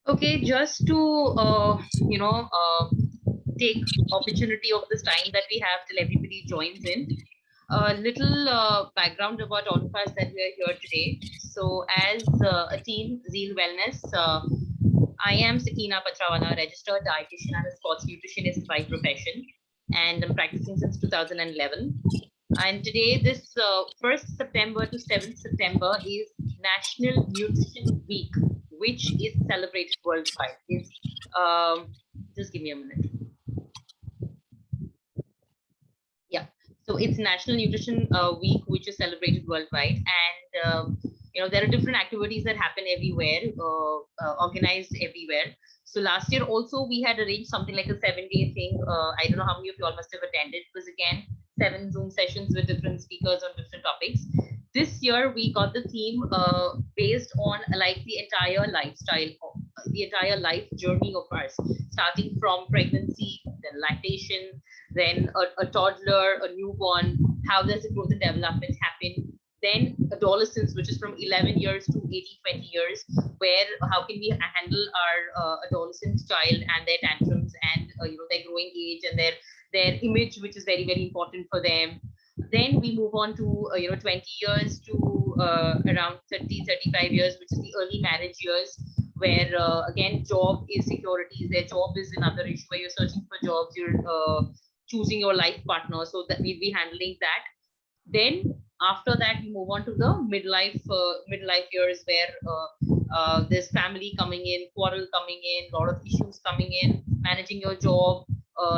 Okay, just to take opportunity of this time that we have till everybody joins in. A little background about all of us that we are here today. So, as a team, Zeal Wellness, I am Sakina Patrawala, registered dietitian and a sports nutritionist by profession, and I'm practicing since 2011. And today, this 1st September to 7th September is National Nutrition Week, which is celebrated worldwide. It's, just give me a minute. Yeah, so it's National Nutrition Week, which is celebrated worldwide, and there are different activities that happen everywhere, organized everywhere. So last year also we had arranged something like a 7-day thing. I don't know how many of you all must have attended. It was again 7 Zoom sessions with different speakers on different topics. This year we got the theme based on like the entire lifestyle, the entire life journey of ours, starting from pregnancy, then lactation, then a toddler, a newborn, how does the growth and development happen? Then adolescence, which is from 11 years to 18, 20 years, where how can we handle our adolescent child and their tantrums and their growing age and their image, which is very, very important for them. Then we move on to 20 years to around 30, 35 years, which is the early marriage years, where again job insecurities, their job is another issue, where you're searching for jobs, you're choosing your life partner, so that we'll be handling that. Then after that we move on to the midlife years, where there's family coming in, quarrel coming in, a lot of issues coming in, managing your job,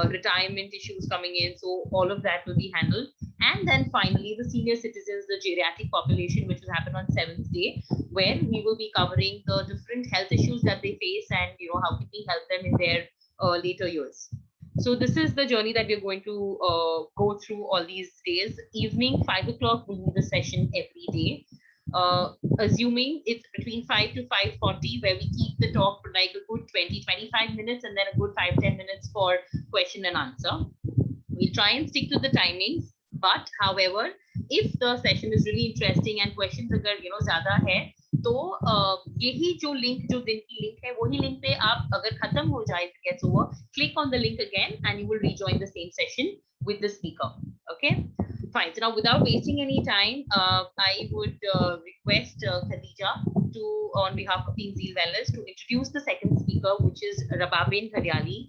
retirement issues coming in, so all of that will be handled. And then finally the senior citizens, the geriatric population, which will happen on 7th day, where we will be covering the different health issues that they face, and how can we help them in their later years. So this is the journey that we're going to go through all these days. Evening 5 o'clock will be the session every day. Assuming it's between 5 to 5:40, where we keep the talk for like a good 20-25 minutes, and then a good 5-10 minutes for question and answer. We'll try and stick to the timings, but however, if the session is really interesting and questions अगर ज़्यादा है, तो यही जो link, जो दिन की link है, वही लिंक पे आप अगर खत्म हो जाए gets over, click on the link again and you will rejoin the same session with the speaker. Okay, fine. So now, without wasting any time, I would request Khadija to, on behalf of Team Zeal Wellness, to introduce the second speaker, which is Rabab Ghadialy.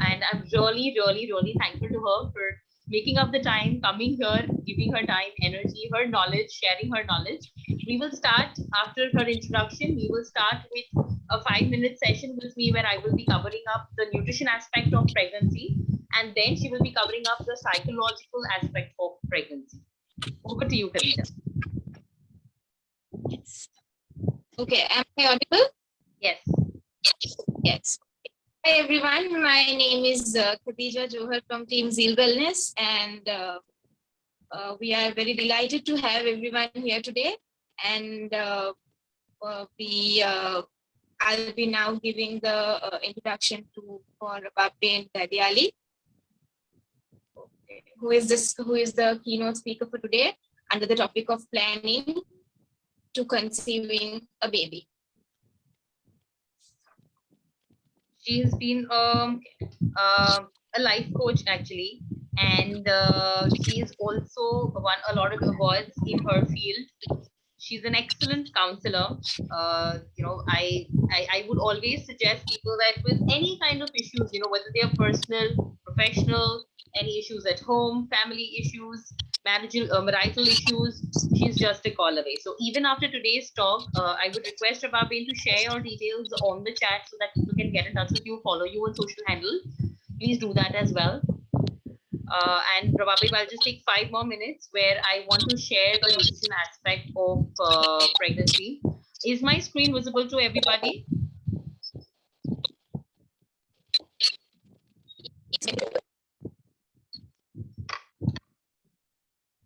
And I'm really, really, really thankful to her for making up the time, coming here, giving her time, energy, her knowledge, sharing her knowledge. We will start after her introduction. We will start with a 5-minute session with me, where I will be covering up the nutrition aspect of pregnancy, and then she will be covering up the psychological aspect of pregnancy. Over to you, Khadija. Yes. Okay, am I audible? Yes. Yes. Hi everyone, my name is Khadija Johar from Team Zeal Wellness, and we are very delighted to have everyone here today. And I'll be now giving the introduction to for Rabab Ghadialy, who is the keynote speaker for today under the topic of planning to conceiving a baby. She has been a life coach actually, and she has also won a lot of awards in her field. She's an excellent counselor. I would always suggest people that with any kind of issues, whether they are personal, professional, any issues at home, family issues, marital issues, she's just a call away. So even after today's talk, I would request Rababin to share your details on the chat so that people can get in touch with you, follow you on social handle. Please do that as well. And probably I'll just take 5 more minutes, where I want to share the nutrition aspect of pregnancy. Is my screen visible to everybody?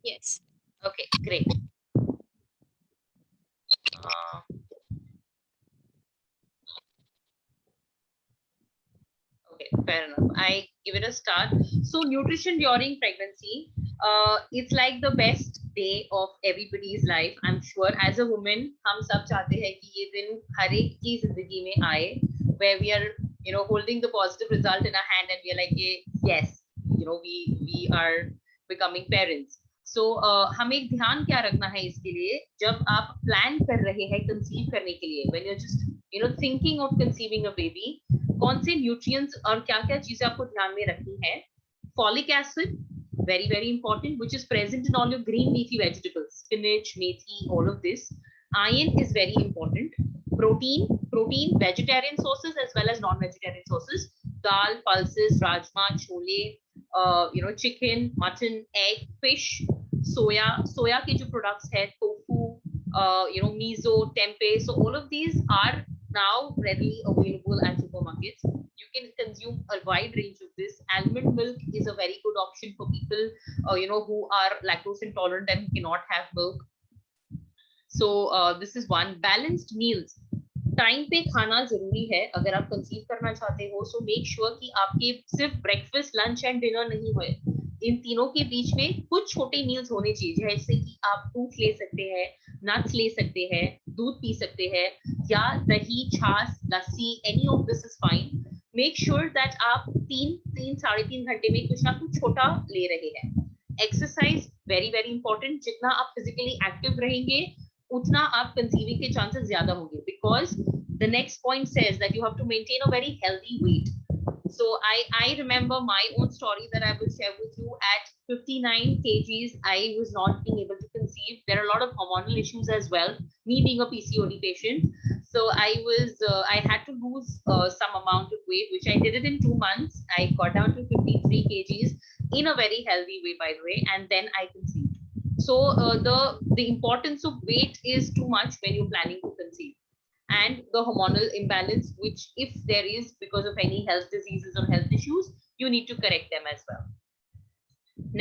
Yes. Okay, great. Okay, fair enough. I give it a start. So nutrition during pregnancy, it's like the best day of everybody's life. I'm sure as a woman, हम सब चाहते हैं कि ये दिन हर एक की जिंदगी में आए, where we are, holding the positive result in our hand and we are like, yes, we are becoming parents. So हमें ध्यान क्या रखना है इसके लिए, जब आप प्लान कर रहे हैं कंसीव करने के लिए, when you're just thinking of conceiving a baby, कौन से न्यूट्रिएंट्स और क्या क्या चीजें आपको ध्यान में रखनी है. Folic acid, very very important, which is present in all your green leafy vegetables, spinach, methi, all of this. Iron is very important. Protein, vegetarian sources as well as non-vegetarian sources, dal, pulses, rajma, chole, chicken, mutton, egg, fish, soya ke jo products hai, tofu, miso, tempeh, so all of these are now readily available at supermarkets. You can consume a wide range of this. Almond milk is a very good option for people who are lactose intolerant and cannot have milk. So this is one. Balanced meals, time पे खाना जरूरी है अगर आप conceive करना चाहते हो. So make sure कि आपके सिर्फ ब्रेकफास्ट, लंच एंड डिनर नहीं होए, इन तीनों के बीच में कुछ छोटे मील्स होने चाहिए, जैसे कि आप फ्रूट ले सकते हैं, नट्स ले सकते हैं, दूध पी सकते हैं, या दही, छाछ, lassi, any of this is fine. Make sure that आप 3-3.5 घंटे में कुछ ना कुछ छोटा ले रहे हैं. Exercise very very important. जितना आप फिजिकली एक्टिव रहेंगे उतना आप कंसीविंग के चांसेस ज्यादा होंगे, because the next point says that you have to maintain a very healthy weight. So I remember my own story that I will share with you. At 59 kgs, I was not being able to conceive. There are a lot of hormonal issues as well. Me being a PCOD patient, so I had to lose some amount of weight, which I did it in 2 months. I got down to 53 kgs in a very healthy way, by the way, and then I conceived. So the importance of weight is too much when you're planning to conceive. And the hormonal imbalance, which if there is because of any health diseases or health issues, you need to correct them as well.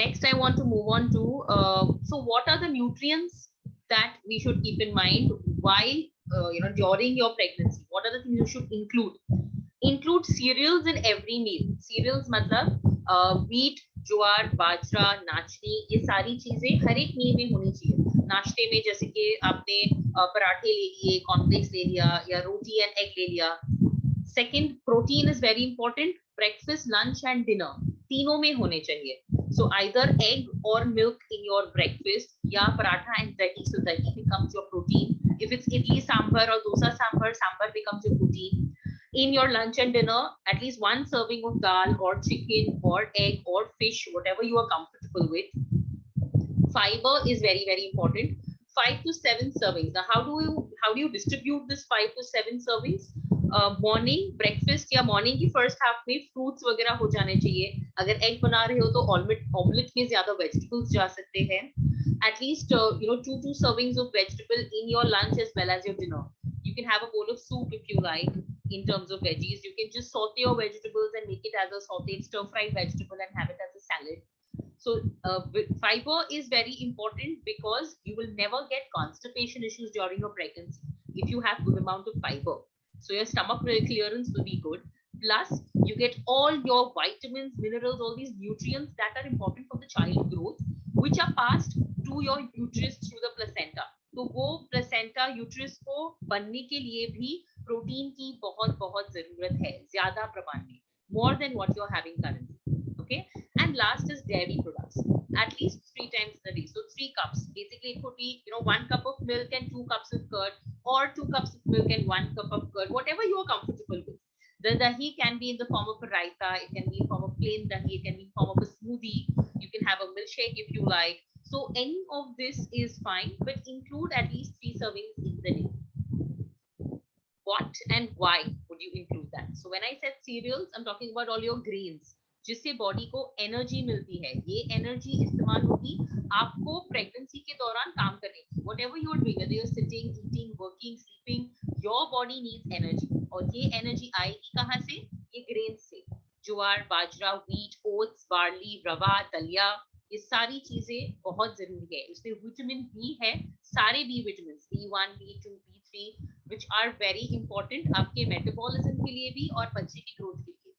Next, I want to move on to so what are the nutrients that we should keep in mind while during your pregnancy? What are the things you should include cereals in every meal. Cereals मतलब wheat, ज्वार, बाजरा, नाचनी, ये सारी चीजें हर एक मील में होनी चाहिए. नाश्ते में जैसे कि आपने पराठे ले लिए, कॉर्नफ्लेक्स ले लिया, या रोटी एंड एग ले लिया. Second, protein is very important. Breakfast, lunch and dinner तीनों में होने चाहिए. सो आइदर एग और मिल्क इन योर ब्रेकफास्ट, या पराठा एंड दही, सो दही becomes your protein. If it's idli sambar or dosa sambar, sambar becomes your protein. In your lunch and dinner, at least one serving of dal or chicken or egg or fish, whatever you are comfortable with. Fiber is very very important. 5 to 7 servings. Now how do you distribute this 5 to 7 servings? Morning breakfast या morning की first half में fruits वगैरह हो जाने चाहिए. अगर egg बना रहे हो तो ऑमलेट में ज्यादा वेजिटेबल्स जा सकते हैं. At least 2 servings of vegetable in your lunch as well as your dinner. You can have a bowl of soup if you like. In terms of veggies, you can just saute your vegetables and make it as a sauteed stir-fried vegetable and have it as a salad. So fiber is very important because you will never get constipation issues during your pregnancy if you have good amount of fiber. So your stomach clearance will be good. Plus you get all your vitamins, minerals, all these nutrients that are important for the child growth, which are passed to your uterus through the placenta. तो वो placenta uterus को बनने के लिए भी protein की बहुत बहुत जरूरत है, ज्यादा प्रमाण में, more than what you're having currently. Okay, and last is dairy products, at least 3 times a day. So 3 cups, basically it could be 1 cup of milk and 2 cups of curd, or 2 cups of milk and 1 cup of curd, whatever you are comfortable with. The dahi can be in the form of a raita, it can be in form of plain dahi, it can be in form of a smoothie, you can have a milkshake if you like. So any of this is fine, but include at least 3 servings in the day. What and why would you include that? So when I said cereals, I'm talking about all your grains, जिससे body को energy मिलती है. ये energy इस्तेमाल होगी आपको pregnancy के दौरान काम करने की. Whatever you are doing, whether you're sitting, eating, working, sleeping, your body needs energy. और ये एनर्जी आएगी कहाँ से? ये ग्रेन्स से. ज्वार, बाजरा, wheat, oats, barley, रवा, दलिया, ये सारी चीजें बहुत जरूरी है. इसमें विटामिन बी है, सारे B vitamin, B1, B2, B3, which are very important आपके मेटाबॉलिज्म के लिए भी और बच्चे की ग्रोथ के लिए.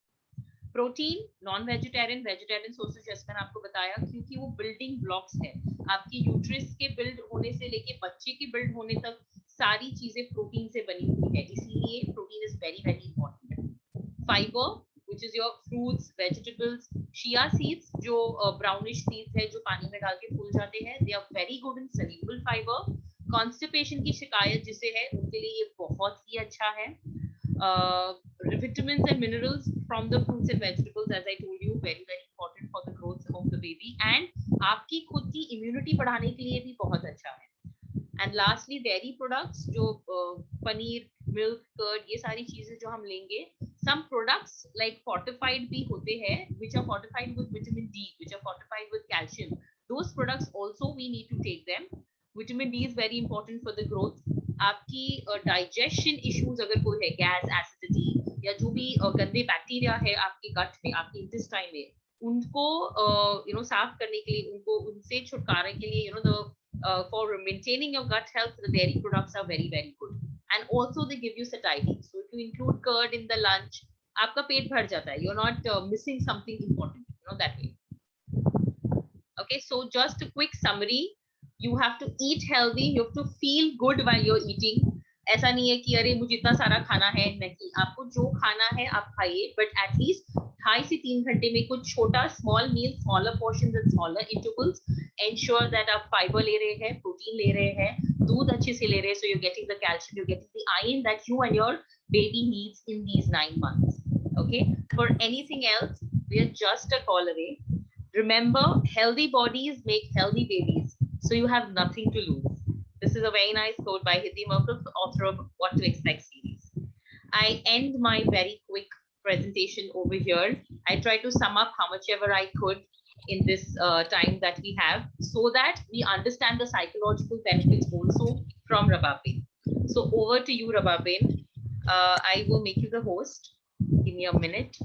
Protein, non vegetarian, vegetarian sources जैसे मैंने आपको बताया, क्योंकि वो बिल्डिंग ब्लॉक्स है. आपकी यूट्रस के बिल्ड होने से लेके बच्चे के बिल्ड होने तक सारी चीजें प्रोटीन से बनी हुई है, इसलिए protein is very very important. fiber, which is your fruits, vegetables, chia seeds, जो brownish seeds है जो पानी में डाल के फूल जाते हैं, they are very good in soluble fiber. Constipation की शिकायत जिसे है उनके लिए ये बहुत ही अच्छा है. Vitamins and minerals from the fruits and vegetables, as I told you, very very important for the growth of the baby, and आपकी खुद की immunity बढ़ाने के लिए भी बहुत अच्छा है. And lastly, dairy products, जो पनीर, milk, curd, ये सारी चीजें जो हम लेंगे, some products like fortified भी होते हैं, which are fortified with vitamin D, which are fortified with calcium. Those products also we need to take them. Vitamin D is very important for the growth. आपकी digestion issues अगर कोई है, gas, acidity या जो भी गंदे bacteria है आपके gut में, आपके intestine में, उनको साफ करने के लिए, उनको उनसे छुटकारे के लिए, for maintaining your gut health, the dairy products are very very good. And also they give you satiety, so if you include curd in the lunch, आपका पेट भर जाता है, you're not missing something important, that way. Okay, so just a quick summary. You have to eat healthy, you have to feel good while you're eating. ऐसा नहीं है कि अरे मुझे इतना सारा खाना है, नहीं, आपको जो खाना है आप खाइए, but at least 2.5 से 3 घंटे में कुछ छोटा small meal, smaller portions and smaller intervals. Ensure that आप fiber ले रहे हैं, protein ले रहे हैं, दूध अच्छे से ले रहे हैं, so you're getting the calcium, you're getting the iron that you and your baby needs in these 9 months. Okay, for anything else, we are just a call away. Remember, healthy bodies make healthy babies, so you have nothing to lose. This is a very nice quote by Hiddi Murphy, author of What to Expect series. I end my very quick presentation over here. I try to sum up how much ever I could in this time that we have, so that we understand the psychological benefits also from Rabab. So over to you, Rabab. I will make you the host. Give me a minute.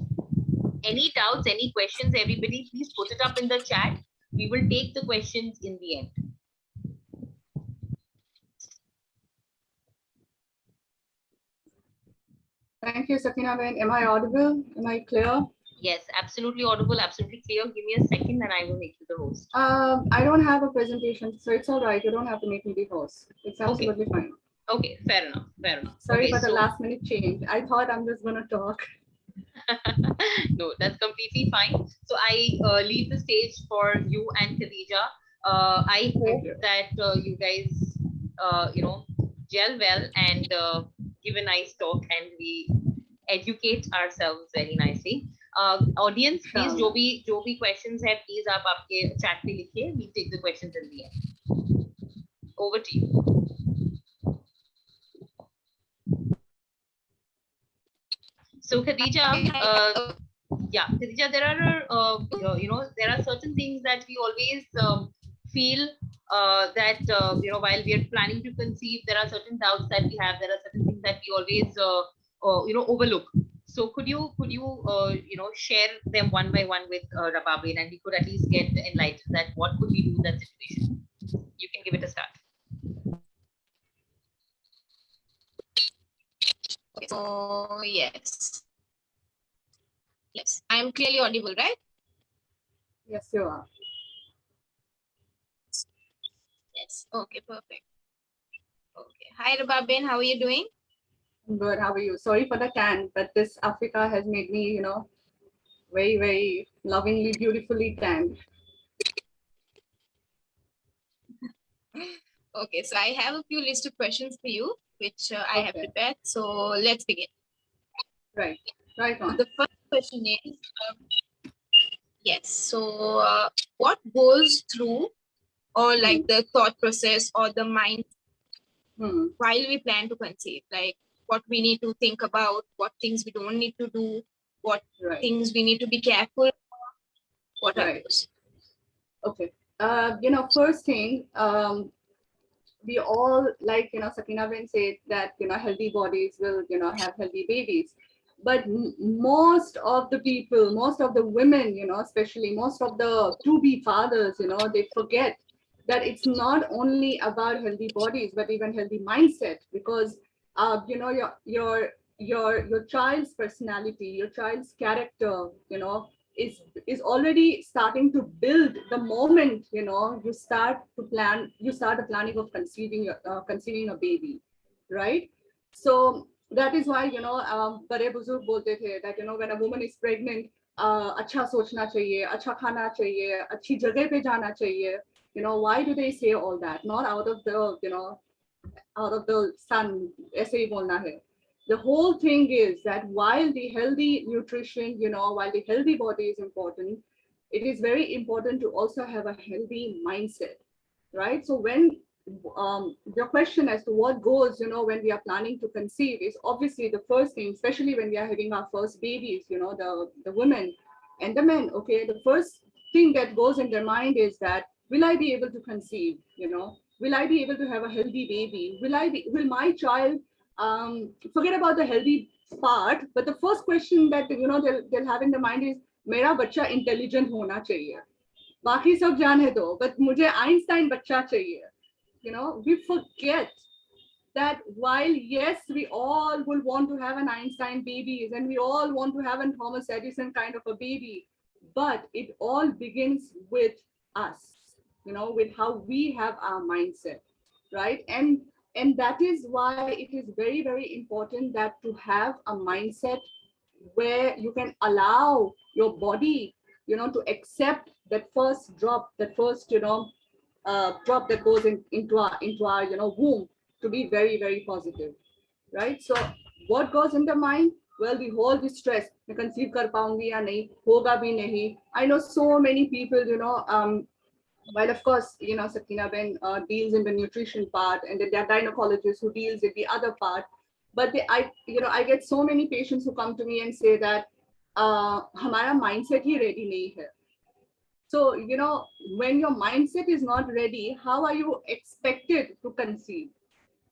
Any doubts, any questions, everybody, please put it up in the chat. We will take the questions in the end. Thank you, Sakina. Am I audible? Am I clear? Yes, absolutely audible, absolutely clear. Give me a second and I will make you the host. I don't have a presentation, so it's all right. You don't have to make me the host. It's absolutely fine. Okay, fair enough, fair enough. Sorry for the last minute change. I thought I'm just going to talk. No, that's completely fine. So I leave the stage for you and Khadija. I hope that you guys, gel well and give a nice talk and we educate ourselves very nicely. Audience, please, जो भी questions है, please आप आपके chat पे लिखिए. We'll take the questions in the end. Over to you. So Khadija, Khadija, there are there are certain things that we always feel that while we are planning to conceive, there are certain doubts that we have. There are certain things that we always overlook. So could you share them one by one with Rabab, and we could at least get enlightened that what could we do in that situation? You can give it a start. So yes, I am clearly audible, right? Yes, you are. Yes. Okay, perfect. Okay. Hi, Rabab, how are you doing? I'm good. How are you? Sorry for the tan, but this Africa has made me, very, very lovingly, beautifully tanned. Okay, so I have a few list of questions for you, which I have prepared. So let's begin. Right on. The first question is, yes. So what goes through, or like the thought process or the mind while we plan to conceive? Like what we need to think about, what things we don't need to do, what things we need to be careful. What are those? Okay. First thing, we all, like, Sakina said that, healthy bodies will, have healthy babies. But most of the people, most of the women, especially most of the to-be fathers, they forget that it's not only about healthy bodies, but even healthy mindset, because, your child's personality, your child's character, is already starting to build the moment, you start the planning of conceiving a baby, right? So That is why, बड़े बुजुर्ग बोलते थे that, when a woman is pregnant, अच्छा सोचना चाहिए, अच्छा खाना चाहिए, अच्छी जगह पे जाना चाहिए. Why do they say all that? Not out of the, out of the sun, ऐसे ही बोलना है. The whole thing is that while the healthy nutrition, while the healthy body is important, it is very important to also have a healthy mindset, right? So when your question as to what goes, when we are planning to conceive is obviously the first thing, especially when we are having our first babies, the women and the men, okay, the first thing that goes in their mind is that, will I be able to conceive? Will I be able to have a healthy baby? Will my child, forget about the healthy part, but the first question that, they'll have in their mind is, मेरा बच्चा intelligent होना चाहिए. बाकी सब जाने दो, but मुझे Einstein बच्चा चाहिए. We forget that while yes, we all will want to have an Einstein babies and we all want to have a Thomas Edison kind of a baby, but it all begins with us, with how we have our mindset, right? And that is why it is very, very important that to have a mindset where you can allow your body, to accept that first drop, that first, drop that goes into our womb, to be very, very positive, right? So what goes in the mind? Well, the whole distress, मैं conceive कर पाऊंगी या नहीं, होगा भी नहीं. I know so many people, while of course, Sakina Ben deals in the nutrition part, and then there are gynecologists who deals with the other part. But I get so many patients who come to me and say that हमारा mindset ही ready नहीं है. So, when your mindset is not ready, how are you expected to conceive?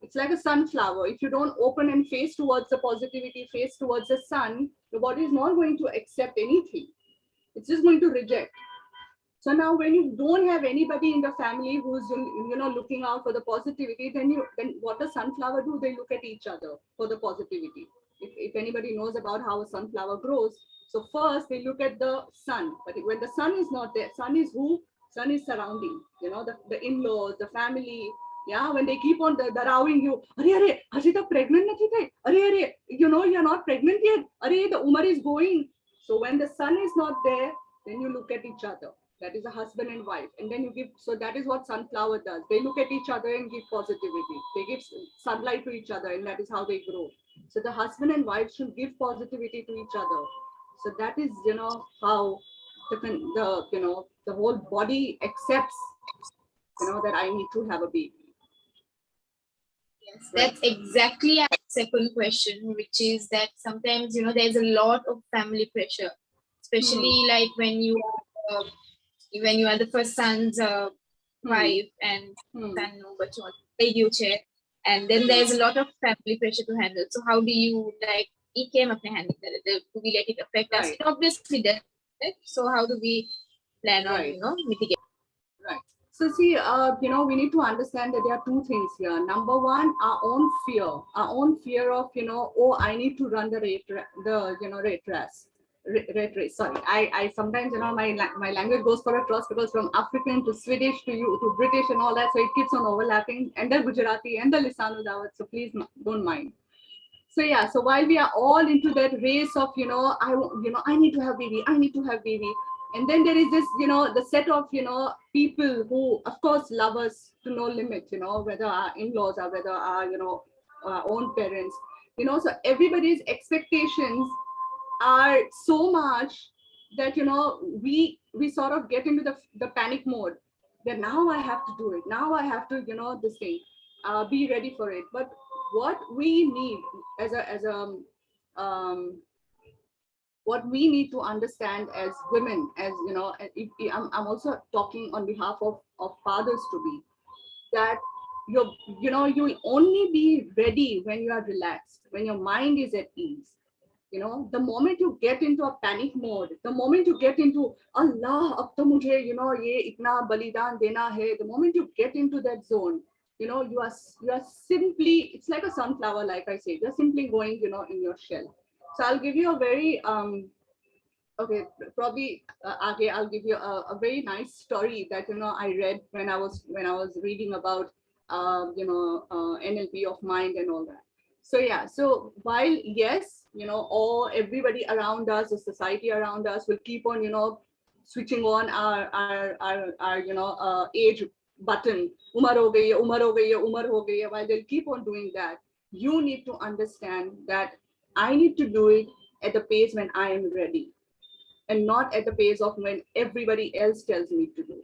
It's like a sunflower. If you don't open and face towards the positivity, face towards the sun, your body is not going to accept anything. It's just going to reject. So now when you don't have anybody in the family who's, looking out for the positivity, then what does sunflower do? They look at each other for the positivity. If anybody knows about how a sunflower grows, so first they look at the sun, but when the sun is not there, sun is who? Sun is surrounding, the in-laws, the family. Yeah, when they keep on darawing you, are, aji tak pregnant nahi the, are, you're not pregnant yet, are, the umar is going. So when the sun is not there, then you look at each other. That is a husband and wife, and then you give. So that is what sunflower does. They look at each other and give positivity. They give sunlight to each other, and that is how they grow. So the husband and wife should give positivity to each other. So that is, how the whole body accepts, that I need to have a baby. Yes, that's exactly our second question, which is that sometimes, there's a lot of family pressure, especially like when you are the first son's wife and son number two, chair, and then there's a lot of family pressure to handle. So how do you like came up and handle it? Do we let it affect us? It obviously does. So how do we plan on mitigate? Right. So see, we need to understand that there are two things here. Number one, our own fear of, oh, I need to run the rate race. Sorry, I sometimes, my language goes for a toss because from African to Swedish to British and all that, so it keeps on overlapping, and the Gujarati and the Lisanu Dawat. So please don't mind. So yeah, so while we are all into that race of, I need to have baby, I need to have baby. And then there is this, the set of, people who, of course, love us to no limit, whether our in-laws or whether our, our own parents, so everybody's expectations are so much that, we sort of get into the panic mode that now I have to do it. Now I have to, this thing, be ready for it. But what we need what we need to understand as women, as I'm also talking on behalf of fathers to be, that you'll only be ready when you are relaxed, when your mind is at ease. The moment you get into a panic mode, the moment you get into Allah, ab to mujhe, ye itna balidan dena hai, the moment you get into that zone, you are simply, it's like a sunflower, like I say, you're simply going, in your shell. So I'll give you a very okay, probably I'll give you a very nice story that I read when I was reading about NLP of mind and all that. So yeah, so while yes, all everybody around us, the society around us will keep on, switching on our age button, umar ho gayi hai, umar ho gayi hai, umar ho gayi hai, while they'll keep on doing that, you need to understand that I need to do it at the pace when I am ready, and not at the pace of when everybody else tells me to do,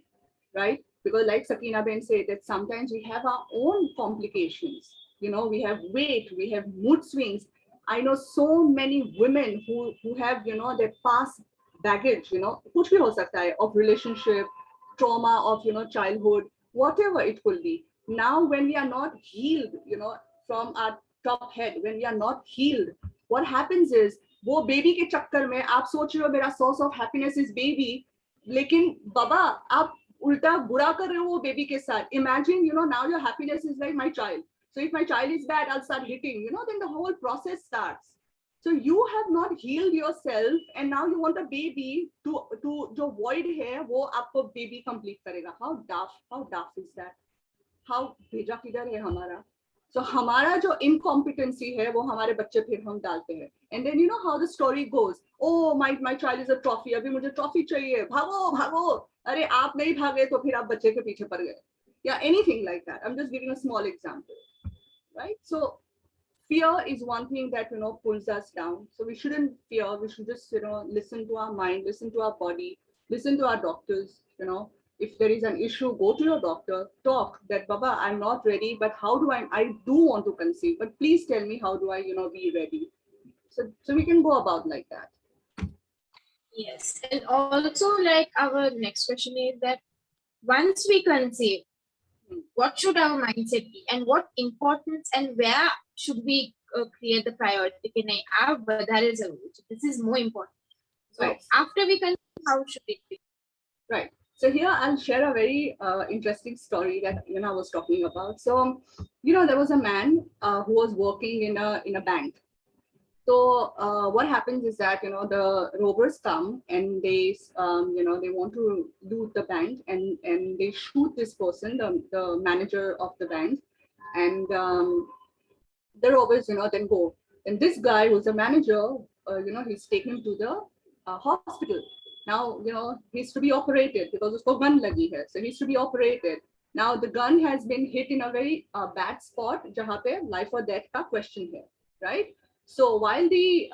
right? Because like Sakina Ben said, that sometimes we have our own complications. We have weight, we have mood swings. I know so many women who have, their past baggage, kuch bhi ho sakta hai, of relationship, trauma of, childhood, whatever it could be. Now, when we are not healed, from our top head, when we are not healed, what happens is, वो baby के चक्कर में आप सोच रहे हो मेरा source of happiness is baby, लेकिन बाबा आप उल्टा बुरा कर रहे हो वो बेबी के साथ. Imagine, now your happiness is like my child. So if my child is bad, I'll start hitting, then the whole process starts. So you have not healed yourself, and now you want a baby to जो void है वो आपको baby complete करेगा. How daft is that? How भेजा किधर है हमारा? So हमारा जो incompetency है वो हमारे बच्चे फिर हम डालते हैं. And then you know how the story goes. Oh, my child is a trophy. अभी मुझे trophy चाहिए. भागो भागो. अरे आप नहीं भागे तो फिर आप बच्चे के पीछे पड़ गए. Yeah, anything like that. I'm just giving a small example, right? So fear is one thing that pulls us down. So we shouldn't fear. We should just listen to our mind, listen to our body, listen to our doctors. If there is an issue, go to your doctor, talk that Baba, I'm not ready, but how do I do want to conceive, but please tell me how do I be ready. So we can go about like that. Yes, and also like our next question is that once we conceive, what should our mindset be, and what importance and where should we create the priority? कि नहीं आप बधारे जरूर. This is more important. So Right. after we conceive, how should it be? Right. So here I'll share a very interesting story that I was talking about. So there was a man who was working in a bank. So what happens is that the robbers come and they they want to loot the bank, and they shoot this person, the manager of the bank, and the robbers then go. And this guy who's a manager, he's taken to the hospital. Now he's to be operated because usko gun lagi hai, so he's to be operated. Now the gun has been hit in a very bad spot, jahan pe life or death ka question hai, right? So while the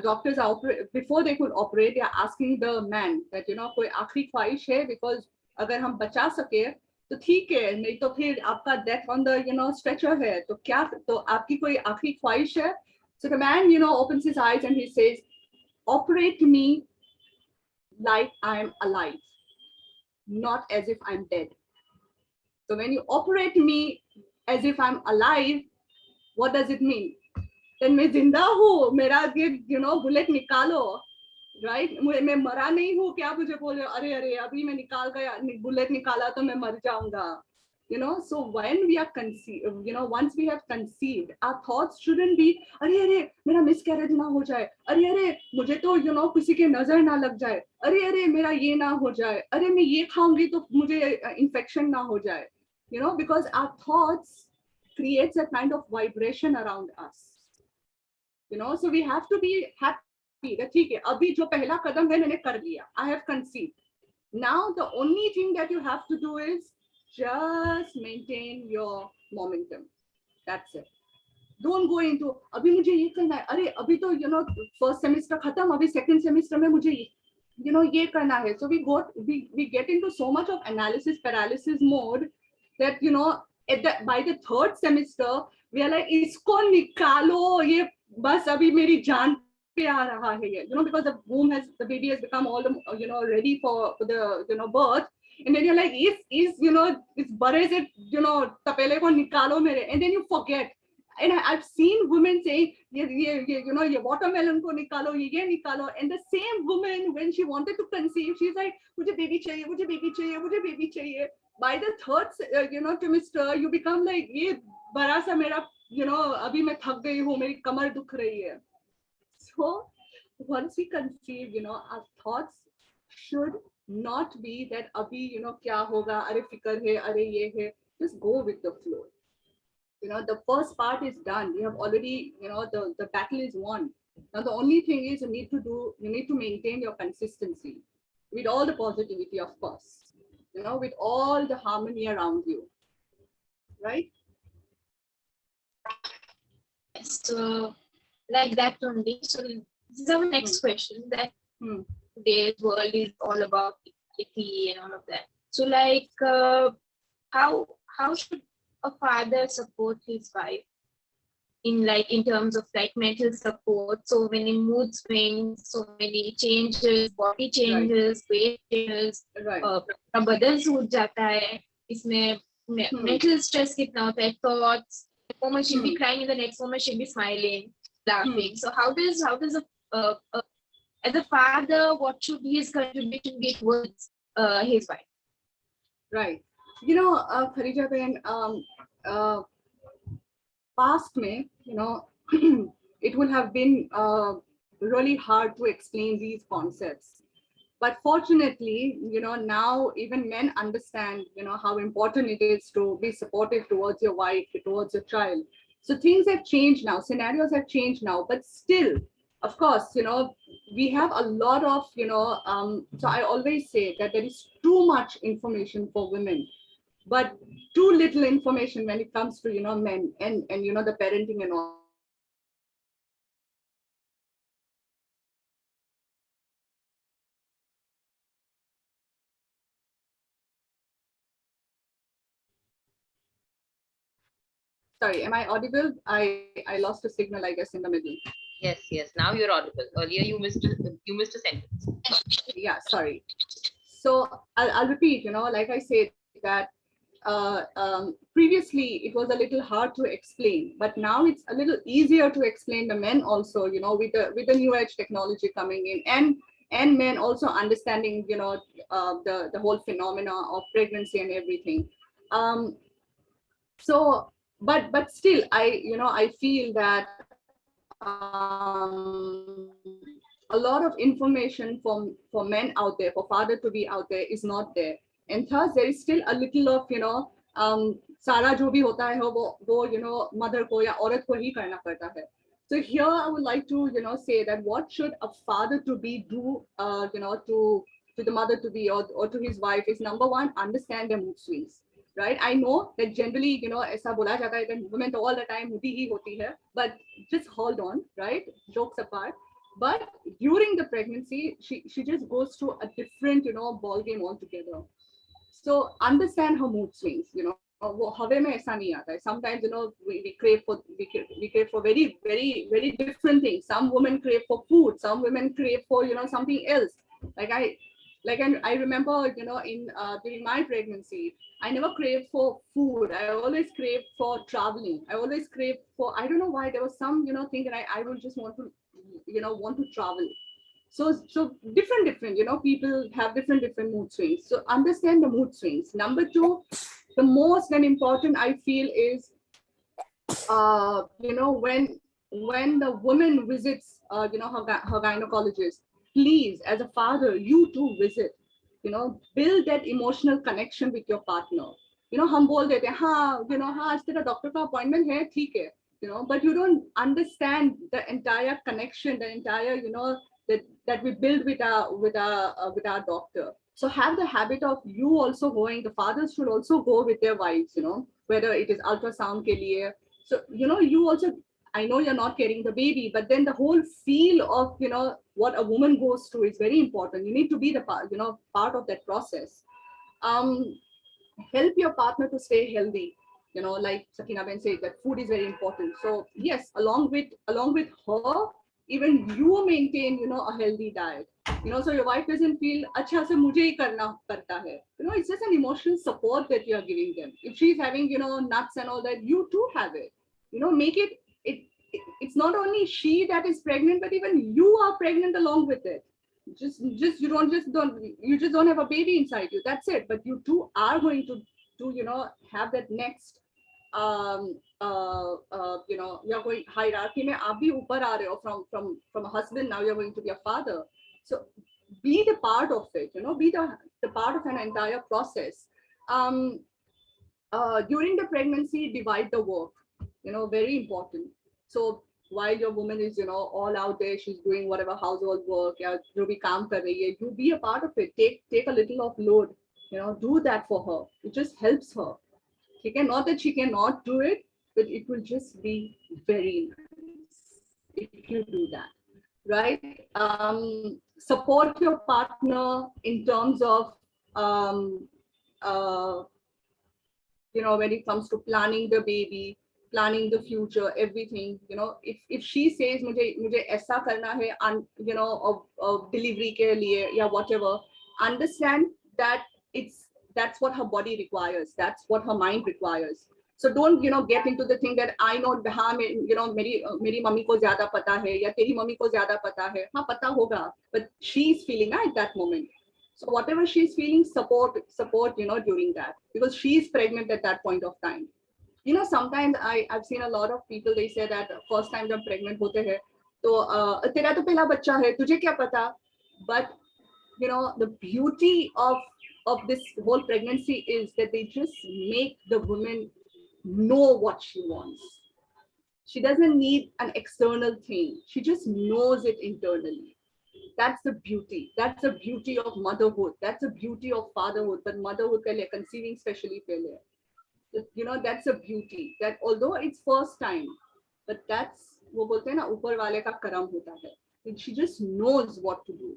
doctors are before they could operate, they are asking the man that koi aakhri ख्वाहिश hai, because अगर हम बचा सके तो ठीक है, नहीं तो फिर आपका डेथ ऑन द स्ट्रेचर है, तो क्या, तो आपकी कोई आखिरी ख्वाहिश है? So the man opens his eyes and he says, operate me like I'm alive, not as if I'm dead. So when you operate me as if I'm alive, what does it mean? Then मैं जिंदा हूँ, मेरा ये bullet निकालो, right? मैं मरा नहीं हूँ, क्या मुझे बोल रहे हो? अरे अभी मैं निकाल गया, बुलेट निकाला तो मैं मर जाऊंगा. So when we are conceived, once we have conceived, our thoughts shouldn't be, अरे मेरा miscarriage ना हो जाए, अरे मुझे तो किसी के नजर ना लग जाए, अरे मेरा ये ना हो जाए, अरे मैं ये खाऊंगी तो मुझे infection ना हो जाए. Because our thoughts creates a kind of vibration around us. So we have to be happy that ठीक है, अभी जो पहला कदम है मैंने कर लिया, I have conceived. Now the only thing that you have to do is just maintain your momentum. That's it. Don't go into अभी मुझे ये करना है, अरे अभी तो first semester खत्म, अभी second semester में मुझे ये करना है. So we get into so much of analysis paralysis mode that by the third semester we are like, इसको निकालो, ये बस अभी मेरी जान पे आ रहा है ये, because the baby has become all ready for the birth, and then you're like, is इस बड़े से तपेले को निकालो मेरे, and then you forget. And I've seen women saying, ये watermelon को निकालो, ये निकालो, and the same woman, when she wanted to conceive, she's like, मुझे baby चाहिए, मुझे baby चाहिए, मुझे baby चाहिए. By the third trimester, you become like, ये बड़ा सा मेरा अभी मैं थक गई हूँ, मेरी कमर दुख रही है. So once we conceive, our thoughts should not be that अभी क्या होगा, अरे फिकर है, अरे ये है. Just go with the flow. The first part is done. You have already, the battle is won. Now the only thing is you need to maintain your consistency with all the positivity, of course, with all the harmony around you, right? Yes, so like that only. So this is our next question, that Hmm. today's world is all about equality and all of that. So like how should a father support his wife in terms of like mental support? So many mood swings, so many changes, body Right, changes, weight changes, right. पूरा बदन सूझ जाता है इसमें. Hmm. Mental stress kitna hota hai, thoughts. One moment she'll be Hmm. crying, and the next moment she'll be smiling, Hmm. laughing. So how does as a father, what should his contribution be towards his wife? Right. Kharija Ben, past me, it would have been really hard to explain these concepts. But fortunately, now even men understand, how important it is to be supportive towards your wife, towards your child. So things have changed now, scenarios have changed now, but still, of course, we have a lot of, so I always say that there is too much information for women, but too little information when it comes to, men and the parenting and all. So I always say that sorry, am I audible? I lost a signal, I guess, in the middle. Yes, yes. Now you're audible. Earlier you missed a sentence. Yeah, sorry. So I'll repeat, like I said that previously it was a little hard to explain, but now it's a little easier to explain the men also, with the new age technology coming in, and men also understanding, the whole phenomena of pregnancy and everything. Um, so, but still, I feel that a lot of information for men out there, for father to be out there, is not there, and thus there is still a little of, सारा जो भी होता है वो mother को या औरत को ही करना पड़ता है. So here I would like to say that what should a father to be do, to the mother to be, or to his wife, is number one, understand their mood swings. Right, I know that generally, ऐसा बोला जाता है that women तो all the time moody ही होती है, but just hold on, right? Jokes apart. But during the pregnancy, she just goes through a different, ball game altogether. So understand her mood swings. वो हवे में ऐसा नहीं आता है. Sometimes, we crave for very, very, very different things. Some women crave for food. Some women crave for, something else. Like I remember, in during my pregnancy, I never craved for food. I always craved for traveling. I always craved for, I don't know why, there was some, thing that I will just want to, want to travel. So different, people have different mood swings. So understand the mood swings. Number two, the most and important I feel is, when the woman visits, her gynecologist, please, as a father, you too visit. Build that emotional connection with your partner. हम बोल देते हैं हाँ, हाँ आज तेरा doctor का appointment है, ठीक है. But you don't understand the entire connection, the entire, that we build with our doctor. So have the habit of you also going. The fathers should also go with their wives, whether it is ultrasound ke liye. So you also, I know you're not carrying the baby, but then the whole feel of, what a woman goes through is very important. You need to be the part, part of that process. um Help your partner to stay healthy. Like Sakina Ben said, that food is very important. So yes, along with her, even you maintain, a healthy diet. So your wife doesn't feel अच्छा से मुझे ही करना पड़ता है. It's just an emotional support that you are giving them. If she's having, nuts and all that, you too have it. Make it's not only she that is pregnant, but even you are pregnant along with it. Just you just don't have a baby inside you, that's it, but you too are going to have that next, you're going hierarchy mein aap bhi upar aa rahe ho, from a husband, now you're going to be a father. So be the part of it, be the part of an entire process. um During the pregnancy, divide the work. very important. So while your woman is, all out there, she's doing whatever household work, yeah, jo bhi kaam kar rahi hai, you be a part of it. Take a little of load, do that for her. It just helps her. Okay, not that she cannot do it, but it will just be very nice if you do that, right? Support your partner in terms of um, uh, when it comes to planning the baby, planning the future, everything. If she says mujhe aisa karna hai, of delivery ke liye ya whatever, understand that it's that's what her body requires, that's what her mind requires. So don't get into the thing that I know, हाँ मेरी mummy को ज्यादा पता है या तेरी mummy को ज्यादा पता है, हाँ पता होगा, but she's feeling at that moment. So whatever she's feeling, support, during that, because she's pregnant at that point of time. Sometimes I've seen a lot of people, they say that first time jab pregnant hote hai, to tera to pehla bachcha hai, tujhe kya pata? But the beauty of this whole pregnancy is that they just make the woman know what she wants. She doesn't need an external thing. She just knows it internally. That's the beauty. That's the beauty of motherhood. That's the beauty of fatherhood. But motherhood, conceiving especially, that's a beauty. That although it's first time, but that's वो बोलते हैं ना ऊपर वाले का करम होता है. And she just knows what to do.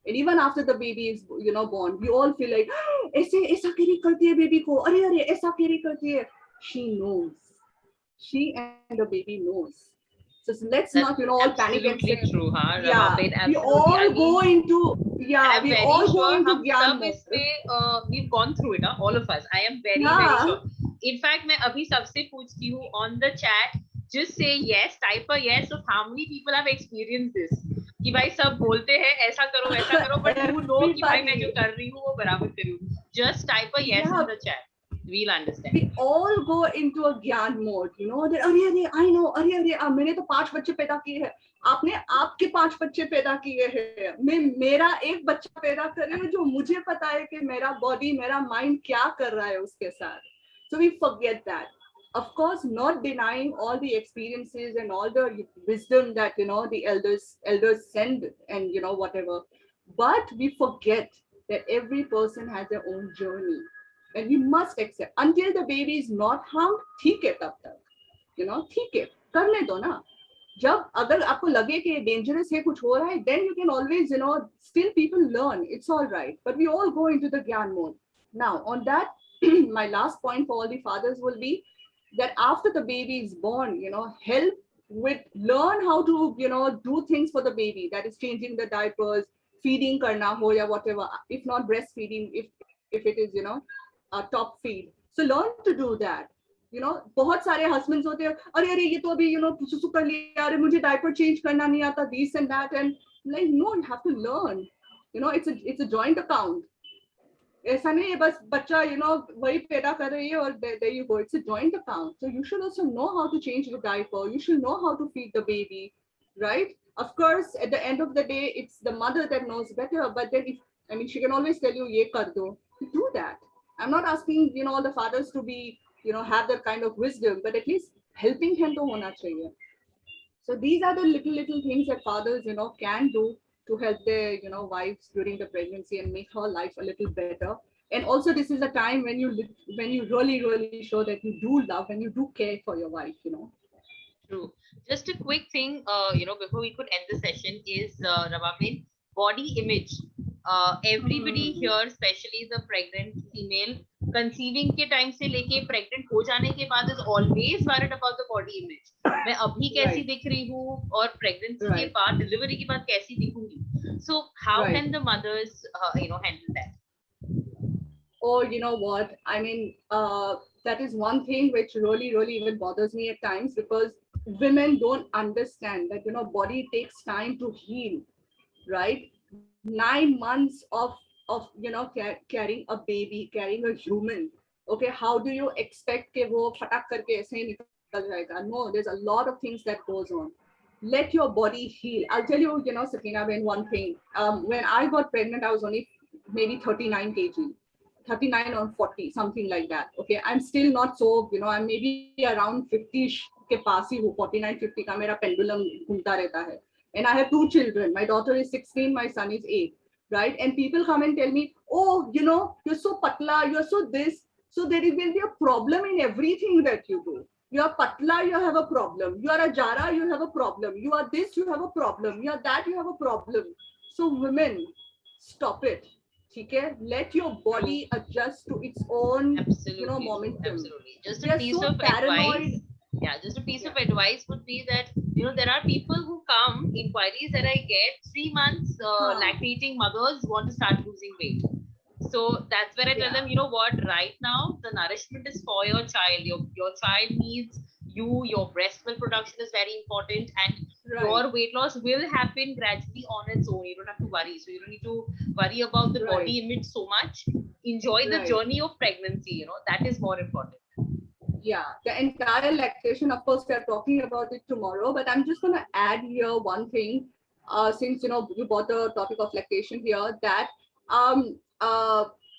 And even after the baby is born, we all feel like ऐसे ऐसा कैरी करती है बेबी को, अरे अरे ऐसा कैरी करती है. She knows. She and the baby knows. So let's not That's all panic and say, absolutely true, huh, yeah, Rabab? we Absolutely. all I go mean, into, and yeah, I'm we very all go sure into हम gyan सब mode. इसमें we've gone through it, huh? All of us. I am very very Yeah. sure. In fact, मैं अभी सबसे पूछती हूँ on the chat. Just say yes, type a yes of how many people have experienced this. कि भाई सब बोलते हैं ऐसा करो, but you know कि भाई मैं जो कर रही हूँ वो बराबर कर रही हूँ. Just type a yes Yeah, in the chat. We'll understand. we all go into a ज्ञान mode, that अरे अरे I know, अरे अरे मैंने तो 5 बच्चे पैदा किए हैं, आपने आपके 5 बच्चे पैदा किए हैं, मैं मेरा एक बच्चा पैदा कर रही हूँ जो मुझे पता है कि मेरा बॉडी मेरा माइंड क्या कर रहा है उसके साथ. So we forget that. Of course, not denying all the experiences and all the wisdom that the elders send and whatever, but we forget that every person has their own journey. And we must accept until the baby is not harmed. ठीक है तब तक, ठीक है करने दो ना. जब अगर आपको लगे कि dangerous है कुछ हो रहा है, then you can always still people learn. It's all right. But we all go into the gyan mode. Now on that, my last point for all the fathers will be that after the baby is born, help with learn how to do things for the baby. That is changing the diapers, feeding karna ho ya whatever. If not breastfeeding, if it is top feed. So learn to do that. बहुत सारे husbands होते हैं, अरे अरे ये तो अभी सुसु कर लिया, अरे मुझे diaper change करना नहीं आता, this and that, and like no, you have to learn. It's a joint account. ऐसा नहीं है बस बच्चा वही पैदा कर रही है और there you go. It's a joint account. So you should also know how to change the diaper. You should know how to feed the baby, right? Of course, at the end of the day, it's the mother that knows better. But then, she can always tell you, "Ye kar do." You do that. I'm not asking all the fathers to be have that kind of wisdom, but at least helping hand to hona chahiye. So these are the little things that fathers can do to help their wives during the pregnancy and make her life a little better. And also this is a time when you really show that you do love and you do care for your wife. True. Just a quick thing, before we could end the session is Rababin, body image. Everybody here, especially the pregnant female, conceiving के time से लेके pregnant हो जाने के बाद is always worried about the body image. मैं अभी कैसी दिख रही हूँ और pregnancy के बाद, delivery के बाद कैसी दिखूंगी. So how can the mothers, handle that? Oh, you know what? I mean, that is one thing which really even bothers me at times, because women don't understand that body takes time to heal, right? 9 months of carrying a baby, carrying a human. Okay, how do you expect ke wo fatak karke aise hi nikal jayega? No, there's a lot of things that goes on. Let your body heal. I'll tell you, Sakina, one thing. When I got pregnant, I was only maybe 39 kg. 39 or 40, something like that. Okay, I'm still not so, I'm maybe around 50ish के पास ही हूँ, 49-50 का मेरा pendulum घूमता रहता है. And I have 2 children. My daughter is 16, my son is 8, right? And people come and tell me, oh, you know, you're so patla, you're so this. So there will be a problem in everything that you do. You are patla, you have a problem. You are a jara, you have a problem. You are this, you have a problem. You are that, you have a problem. So women, stop it. Okay? Let your body adjust to its own, you know, Absolutely true. momentum. Absolutely. Just We a are piece so of paranoid. advice. Yeah, just a piece of advice would be that, you know, there are people who come, inquiries that I get, 3 months lactating mothers want to start losing weight. So that's where I tell them, you know what, right now the nourishment is for your child. Your child needs you. Your breast milk production is very important, and your weight loss will happen gradually on its own. You don't have to worry. So you don't need to worry about the body image so much. Enjoy the journey of pregnancy. You know, that is more important. Yeah, the entire lactation, of course, we are talking about it tomorrow, but I'm just going to add here one thing, since, you know, you brought the topic of lactation here, that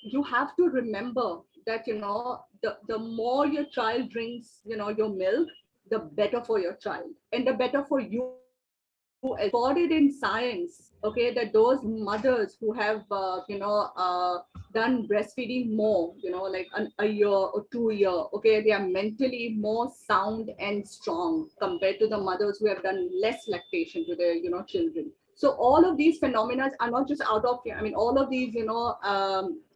you have to remember that, you know, the more your child drinks, you know, your milk, the better for your child and the better for you as well. Recorded in science, okay, that those mothers who have, done breastfeeding more, you know, like a year or 2 year, okay, they are mentally more sound and strong compared to the mothers who have done less lactation to their, you know, children. So all of these phenomena are not just out of, I mean, all of these, you know,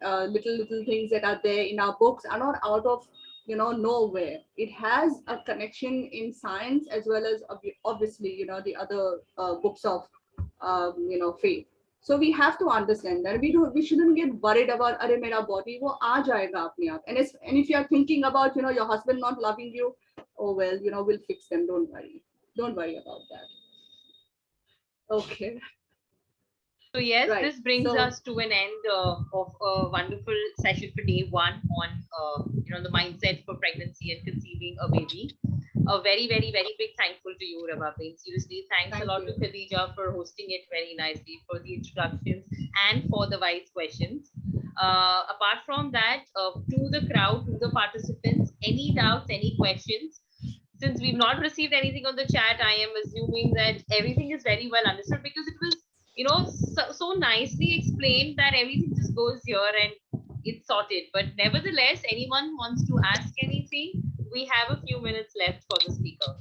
little things that are there in our books are not out of, you know, nowhere. It has a connection in science as well as obviously, you know, the other books of, you know, faith. So we have to understand that we shouldn't get worried about अरे मेरा body वो आ जाएगा अपने आप. And if you are thinking about, you know, your husband not loving you, oh well, you know, we'll fix them. Don't worry about that. Okay. So yes, this brings us to an end of a wonderful session for day one on you know, the mindset for pregnancy and conceiving a baby. A very, very, very big thankful to you, Rabab. Seriously, thanks a lot to Khadija for hosting it very nicely, for the introductions and for the wise questions. Apart from that, to the crowd, to the participants, any doubts, any questions? Since we've not received anything on the chat, I am assuming that everything is very well understood, because it was, you know, so nicely explained that everything just goes here and it's sorted. But nevertheless, anyone wants to ask anything, we have a few minutes left for the speaker.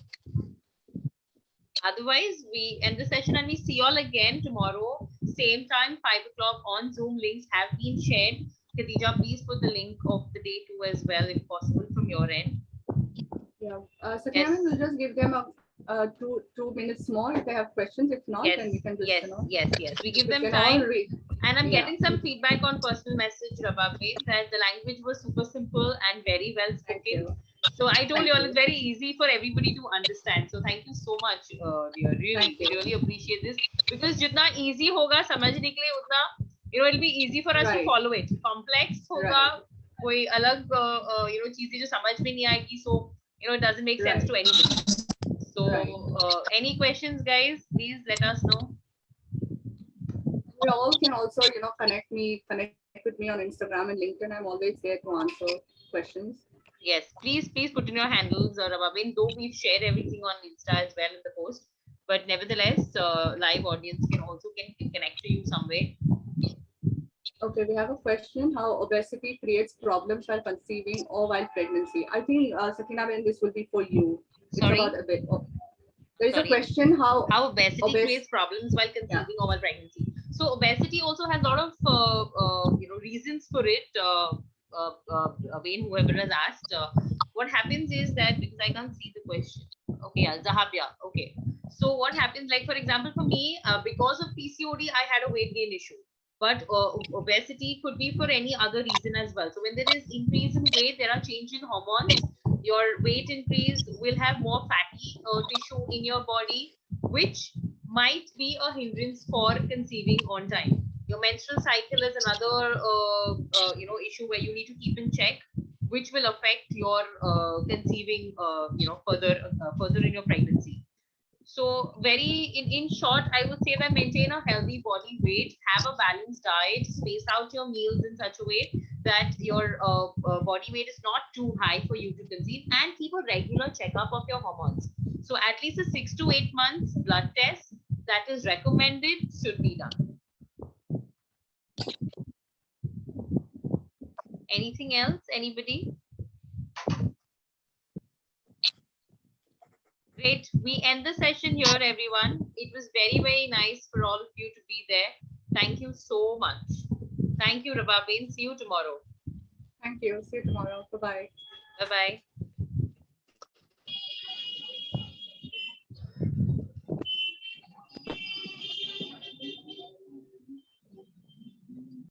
Otherwise, we end the session and we see you all again tomorrow, same time, 5 o'clock on Zoom. Links have been shared. Khadija, please put the link of the day 2 as well, if possible, from your end. Yeah, so we'll just give them a 2 minutes more if they have questions. If not, then we can just, you know, yes. We give them time. And I'm getting some feedback on personal message, Rabab, that the language was super simple and very well spoken. So I told you all it's very easy for everybody to understand. So thank you so much, dear. Really, we really appreciate this, because jitna easy hoga samajhne ke liye utna, you know, it'll be easy for us to follow it. Complex hoga, koi alag you know, cheeze jo samajh mein nahi aayegi, so you know, it doesn't make sense to anybody. So any questions, guys, please let us know. You all can also, you know, connect with me on Instagram and LinkedIn. I'm always there to answer questions. Yes, please put in your handles, Rababin, though we've shared everything on Insta as well in the post, but nevertheless, live audience can also connect to you some way. Okay, we have a question: how obesity creates problems while conceiving or while pregnancy? I think, Sakina, this will be for you. Sorry? It's about a bit. There is a question: how obesity creates problems while conceiving or while pregnancy. So obesity also has a lot of you know, reasons for it. Wayne, whoever has asked, what happens is that, because I can't see the question. Okay, yeah, Zahabia. Okay, so what happens? Like for example, for me, because of PCOD, I had a weight gain issue. But obesity could be for any other reason as well. So when there is increase in weight, there are change in hormones. Your weight increase will have more fatty tissue in your body, which might be a hindrance for conceiving on time. Your menstrual cycle is another you know, issue where you need to keep in check, which will affect your conceiving you know, further in your pregnancy. So very in short, I would say that maintain a healthy body weight, have a balanced diet, space out your meals in such a way that your body weight is not too high for you to conceive, and keep a regular checkup of your hormones. So at least a 6 to 8 months blood test that is recommended should be done. Anything else? Anybody? Great. We end the session here, everyone. It was very, very nice for all of you to be there. Thank you so much. Thank you, Rabab. See you tomorrow. Thank you. See you tomorrow. Bye-bye. Bye-bye.